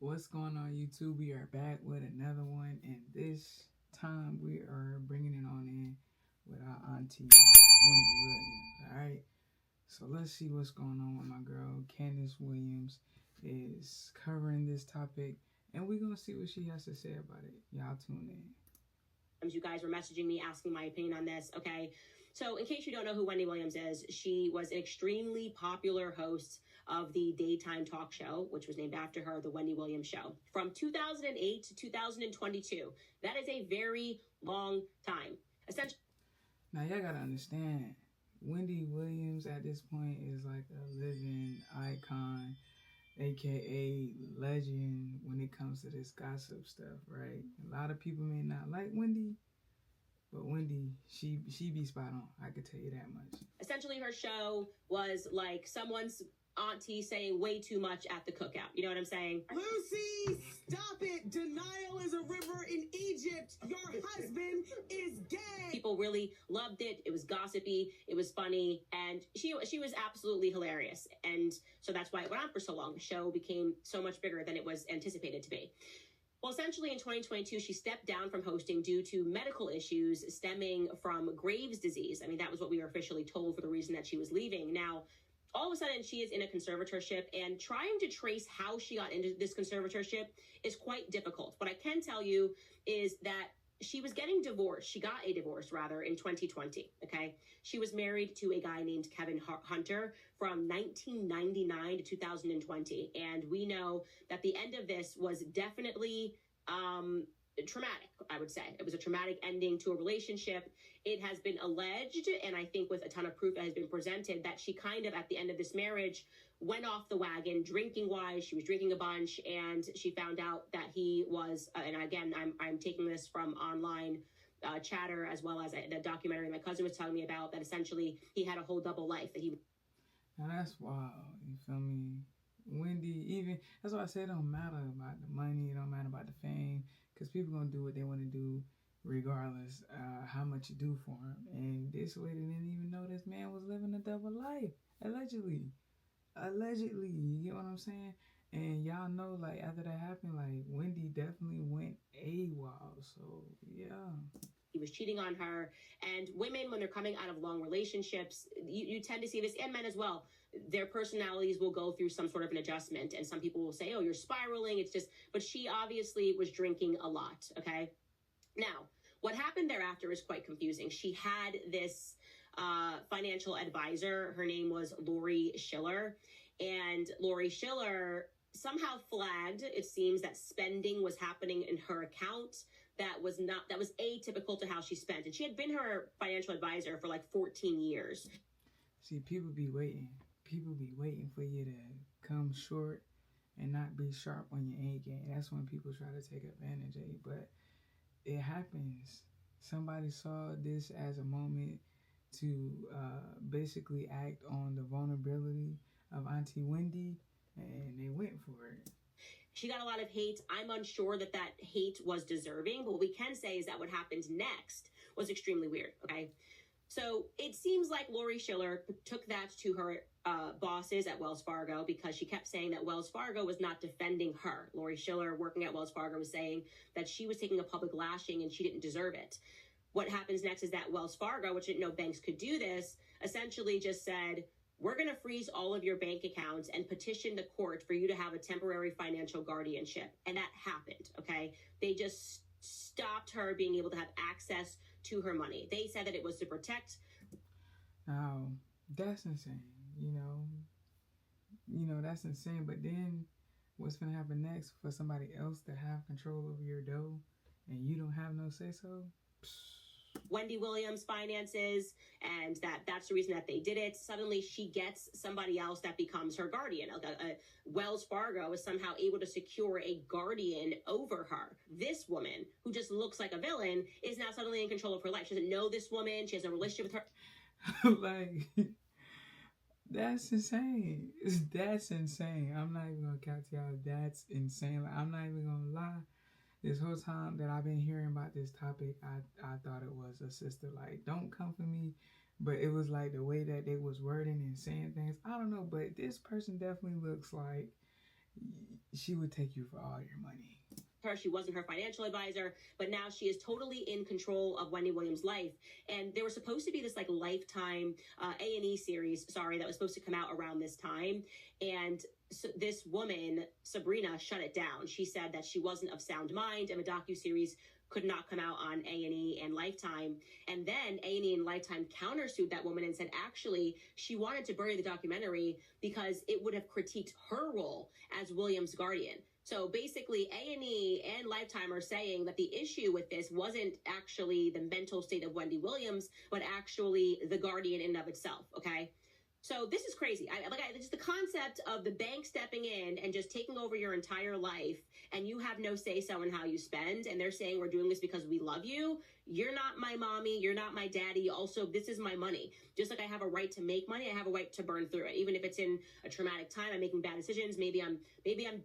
What's going on, YouTube? We are back with another one, and this time we are bringing it on in with our auntie Wendy Williams. All right, so let's see what's going on with my girl Candace Williams is covering this topic, and we're gonna see what she has to say about it. Y'all tune in. You guys were messaging me asking my opinion on this. Okay, so in case you don't know who Wendy Williams is, she was an extremely popular host of the daytime talk show, which was named after her, The Wendy Williams Show, from 2008 to 2022. That is a very long time. Essentially, now y'all gotta understand, Wendy Williams at this point is like a living icon, aka legend when it comes to this gossip stuff, right? A lot of people may not like Wendy, but Wendy, she be spot on. I could tell you that much. Essentially, her show was like someone's auntie saying way too much at the cookout. You know what I'm saying? Lucy, stop it. Denial is a river in Egypt. Your husband is gay. People really loved it. It was gossipy. It was funny. And she was absolutely hilarious. And so that's why it went on for so long. The show became so much bigger than it was anticipated to be. Well, essentially in 2022, she stepped down from hosting due to medical issues stemming from Graves' disease. I mean, that was what we were officially told for the reason that she was leaving. Now, all of a sudden, she is in a conservatorship, and trying to trace how she got into this conservatorship is quite difficult. What I can tell you is that she was getting divorced. She got a divorce, rather, in 2020, okay? She was married to a guy named Kevin Hunter from 1999 to 2020, and we know that the end of this was definitely traumatic, I would say. It was a traumatic ending to a relationship. It has been alleged, and I think with a ton of proof that has been presented, that she kind of, at the end of this marriage, went off the wagon drinking-wise. She was drinking a bunch, and she found out that he was, and again, I'm taking this from online chatter, as well as the documentary my cousin was telling me about, that essentially he had a whole double life. That he. Now that's wild, you feel me? Wendy, even, that's why I say it don't matter about the money, it don't matter about the fame, because people gonna do what they want to do regardless how much you do for them. And this lady didn't even know this man was living a double life, allegedly, you get what I'm saying? And y'all know, like, after that happened, like, Wendy definitely went AWOL. So yeah, he was cheating on her. And women, when they're coming out of long relationships, you tend to see this, and men as well, their personalities will go through some sort of an adjustment. And some people will say, oh, you're spiraling. It's just, but she obviously was drinking a lot. Okay. Now, what happened thereafter is quite confusing. She had this financial advisor. Her name was Lori Schiller. And Lori Schiller somehow flagged, it seems, that spending was happening in her account that was atypical to how she spent. And she had been her financial advisor for like 14 years. See, people be waiting for you to come short and not be sharp on your A game. That's when people try to take advantage of you, but it happens. Somebody saw this as a moment to basically act on the vulnerability of Auntie Wendy, and they went for it. She got a lot of hate. I'm unsure that hate was deserving, but what we can say is that what happened next was extremely weird, okay? So it seems like Lori Schiller took that to her bosses at Wells Fargo, because she kept saying that Wells Fargo was not defending her. Lori Schiller, working at Wells Fargo, was saying that she was taking a public lashing and she didn't deserve it. What happens next is that Wells Fargo, which didn't know banks could do this, essentially just said, we're going to freeze all of your bank accounts and petition the court for you to have a temporary financial guardianship. And that happened, okay? They just stopped her being able to have access to her money. They said that it was to protect. Now, that's insane, you know, that's insane. But then what's going to happen next for somebody else to have control over your dough and you don't have no say-so? Wendy Williams' finances, and that's the reason that they did it. Suddenly she gets somebody else that becomes her guardian. Wells Fargo is somehow able to secure a guardian over her. This woman, who just looks like a villain, is now suddenly in control of her life. She doesn't know this woman. She has a relationship with her. Like, that's insane. That's insane. I'm not even going to count y'all. That's insane. Like, I'm not even going to lie. This whole time that I've been hearing about this topic, I thought it was a sister, like, don't come for me. But it was like the way that they was wording and saying things. I don't know, but this person definitely looks like she would take you for all your money. She wasn't her financial advisor, but now she is totally in control of Wendy Williams' life. And there was supposed to be this like Lifetime A&E series, that was supposed to come out around this time. And so this woman, Sabrina, shut it down. She said that she wasn't of sound mind and the docuseries could not come out on A&E and Lifetime. And then A&E and Lifetime countersued that woman and said, actually, she wanted to bury the documentary because it would have critiqued her role as Williams' guardian. So basically, A&E and Lifetime are saying that the issue with this wasn't actually the mental state of Wendy Williams, but actually the guardian in and of itself, okay? So this is crazy. Just the concept of the bank stepping in and just taking over your entire life, and you have no say-so in how you spend, and they're saying we're doing this because we love you. You're not my mommy. You're not my daddy. Also, this is my money. Just like I have a right to make money, I have a right to burn through it. Even if it's in a traumatic time, I'm making bad decisions. Maybe I'm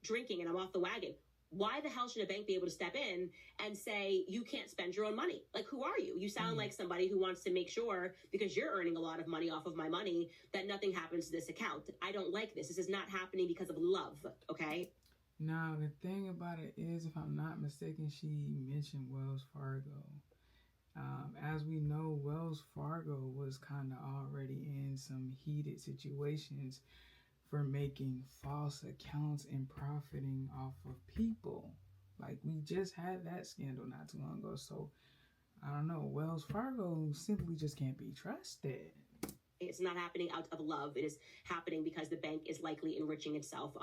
drinking and I'm off the wagon. Why the hell should a bank be able to step in and say, you can't spend your own money? Like, who are you? You sound like somebody who wants to make sure, because you're earning a lot of money off of my money, that nothing happens to this account. I don't like this. This is not happening because of love, okay? Now, the thing about it is, if I'm not mistaken, she mentioned Wells Fargo. As we know, Wells Fargo was kind of already in some heated situations for making false accounts and profiting off of people. Like, we just had that scandal not too long ago. So, I don't know. Wells Fargo simply just can't be trusted. It's not happening out of love. It is happening because the bank is likely enriching itself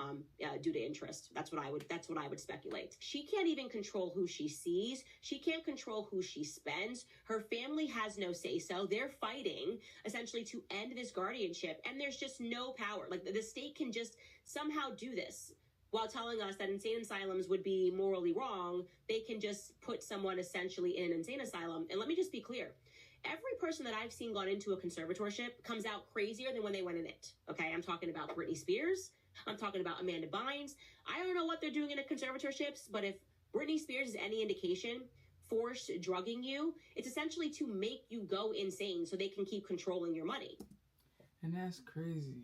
due to interest. That's what I would speculate. She can't even control who she sees. She can't control who she spends. Her family has no say-so. They're fighting essentially to end this guardianship, and there's just no power. Like, the state can just somehow do this. While telling us that insane asylums would be morally wrong, they can just put someone essentially in an insane asylum. And let me just be clear. Every person that I've seen gone into a conservatorship comes out crazier than when they went in it. Okay, I'm talking about Britney Spears. I'm talking about Amanda Bynes. I don't know what they're doing in a conservatorships, but if Britney Spears is any indication, forced drugging you, it's essentially to make you go insane so they can keep controlling your money. And that's crazy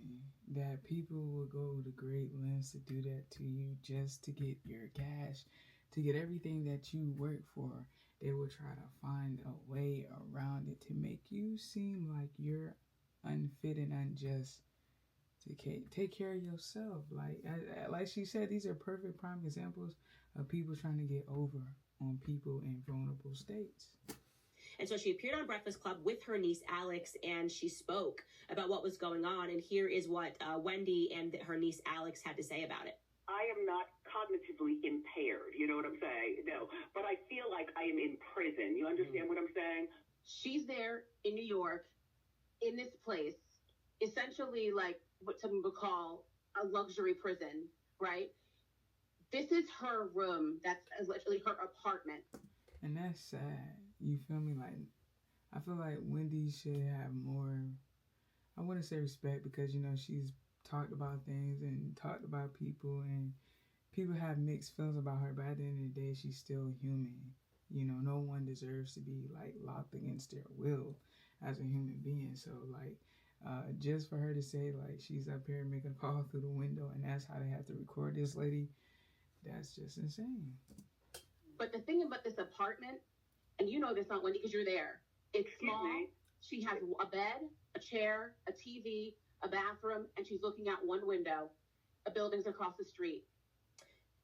that people will go to great lengths to do that to you just to get your cash, to get everything that you work for. They will try to find a way around it to make you seem like you're unfit and unjust to take care of yourself. Like she said, these are perfect prime examples of people trying to get over on people in vulnerable states. And so she appeared on Breakfast Club with her niece, Alex, and she spoke about what was going on. And here is what Wendy and her niece, Alex, had to say about it. I am not cognitively impaired, you know what I'm saying? No, but I feel like I am in prison. You understand what I'm saying? She's there in New York, in this place, essentially like what some would call a luxury prison, right? This is her room. That's literally her apartment. And that's sad. You feel me? Like, I feel like Wendy should have more, I wouldn't say respect, because, you know, she's talked about things and talked about people, and people have mixed feelings about her, but at the end of the day, she's still human. You know, no one deserves to be like locked against their will as a human being. So like, just for her to say like she's up here making a call through the window and that's how they have to record this lady, that's just insane. But the thing about this apartment, and you know this, Aunt Wendy, because you're there, it's small. She has a bed, a chair, a TV, a bathroom, and she's looking out one window. A building's across the street.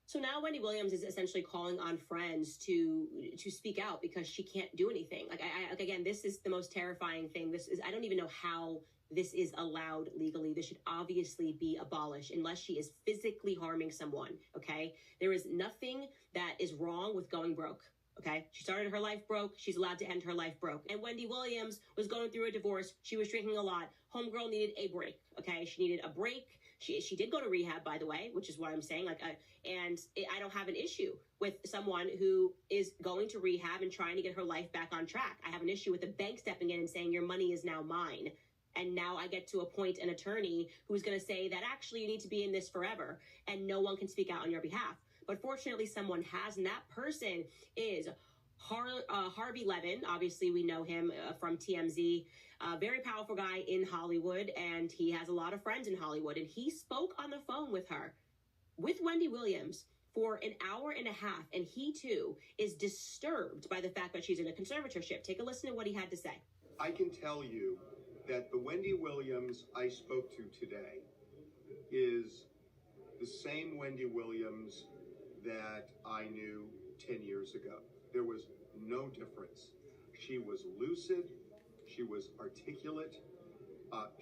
So now Wendy Williams is essentially calling on friends to speak out because she can't do anything. Like, again, this is the most terrifying thing. I don't even know how this is allowed legally. This should obviously be abolished unless she is physically harming someone, okay? There is nothing that is wrong with going broke. Okay, she started her life broke. She's allowed to end her life broke. And Wendy Williams was going through a divorce. She was drinking a lot. Homegirl needed a break. Okay, she needed a break. She did go to rehab, by the way, which is what I'm saying. I don't have an issue with someone who is going to rehab and trying to get her life back on track. I have an issue with the bank stepping in and saying your money is now mine. And now I get to appoint an attorney who's going to say that actually you need to be in this forever, and no one can speak out on your behalf. But fortunately, someone has, and that person is Harvey Levin. Obviously, we know him from TMZ. Very powerful guy in Hollywood, and he has a lot of friends in Hollywood. And he spoke on the phone with her. with Wendy Williams for an hour and a half, and he too is disturbed by the fact that she's in a conservatorship. Take a listen to what he had to say. I can tell you that the Wendy Williams I spoke to today is the same Wendy Williams that I knew 10 years ago. There was no difference. She was lucid, she was articulate,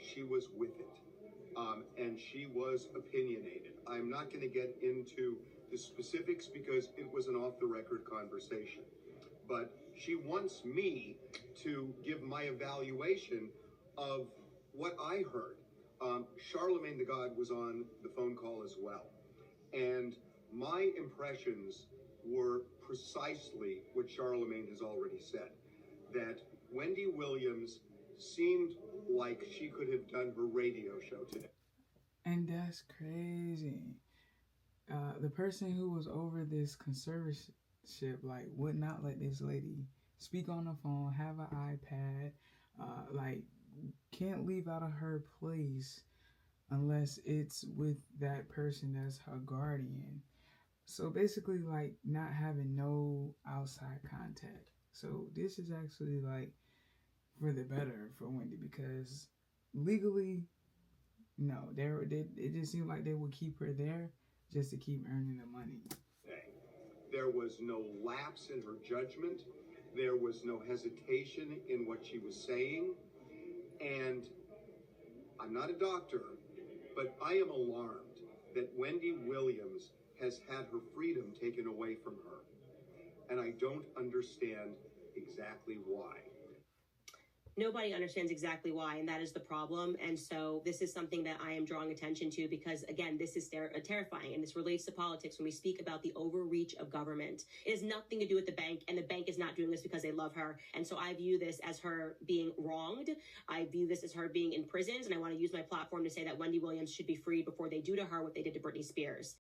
she was with it, and she was opinionated. I'm not going to get into the specifics because it was an off-the-record conversation, but she wants me to give my evaluation of what I heard. Charlemagne the God was on the phone call as well, and my impressions were precisely what Charlemagne has already said, that Wendy Williams seemed like she could have done her radio show today. And that's crazy. The person who was over this conservatorship, like, would not let this lady speak on the phone, have an iPad, like, can't leave out of her place unless it's with that person that's her guardian. So basically, like, not having no outside contact. So this is actually, like, for the better for Wendy, because legally, no, it just seemed like they would keep her there just to keep earning the money. There was no lapse in her judgment. There was no hesitation in what she was saying. And I'm not a doctor, but I am alarmed that Wendy Williams has had her freedom taken away from her. And I don't understand exactly why. Nobody understands exactly why, and that is the problem. And so this is something that I am drawing attention to because, again, this is terrifying, and this relates to politics when we speak about the overreach of government. It has nothing to do with the bank, and the bank is not doing this because they love her. And so I view this as her being wronged. I view this as her being imprisoned, and I want to use my platform to say that Wendy Williams should be freed before they do to her what they did to Britney Spears.